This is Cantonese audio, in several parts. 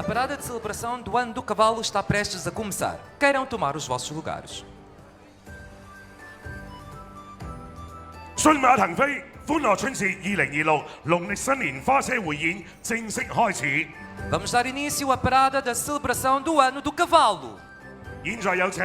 parada de celebração do Ano do Cavalo está prestes a começar. Queiram tomar os vossos lugares. 駿馬騰飛，歡樂春節2026農曆新年花車匯演正式開始。 Vamos dar início à parada da celebração do Ano do Cavalo. 現在有請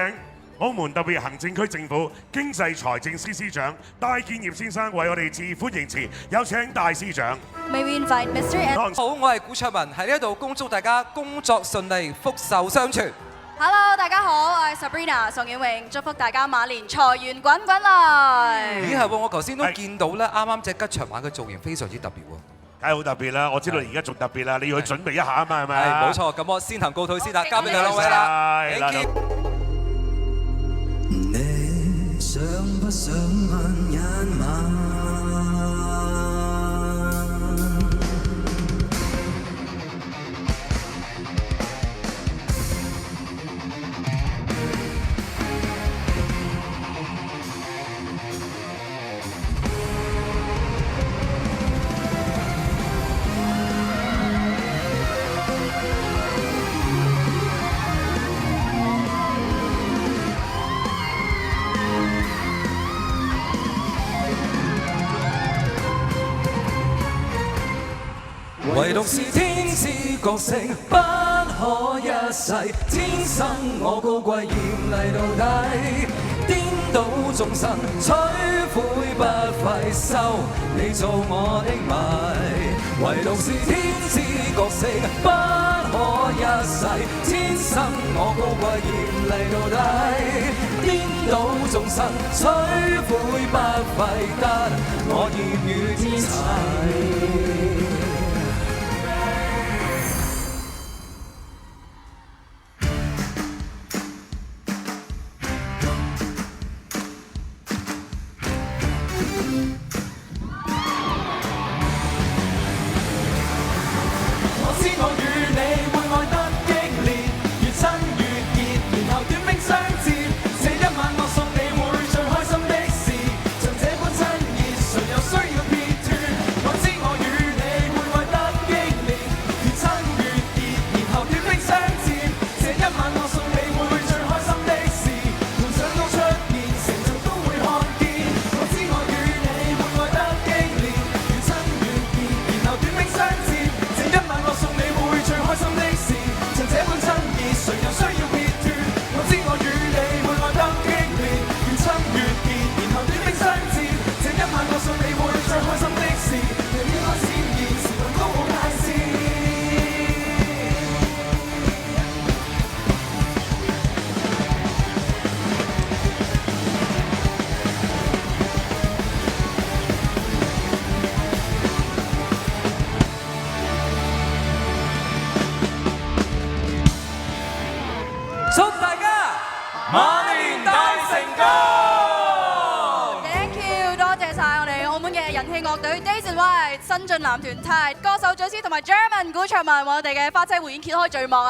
澳門特別行政區政府經濟財政司司長戴建業先生為我哋致歡迎詞，有請戴司長。 May we invite Mr. Ed? 好，我係古卓文，喺呢一度恭祝大家工作順利，福壽相傳。 Hello， 大家好，我係 Sabrina 宋婉穎，祝福大家馬年財源滾滾來。咦係喎，我頭先都見到咧，啱啱隻吉祥馬嘅造型非常之特別喎。 梗係好特別啦！我知道而家仲特別啦，你要去準備一下啊嘛，係咪係啊？冇錯，咁我先行告退先啦，交俾兩位啦。Thank you。你想不想問一問？唯獨是天之角色不可一世，天生我高貴嚴厲到底，顛倒眾生摧毀不費收，你做我的迷。唯獨是天之角色不可一世，天生我高貴嚴厲到底，顛倒眾生摧毀不費得，我願與天齊。 祝大家馬年大成功 Thank you， 多謝晒我哋澳門嘅人氣樂隊 Days and White 新晉男團 Tide 歌手祖師同埋 Jerman 古卓文為我哋嘅花車匯演揭開序幕啊！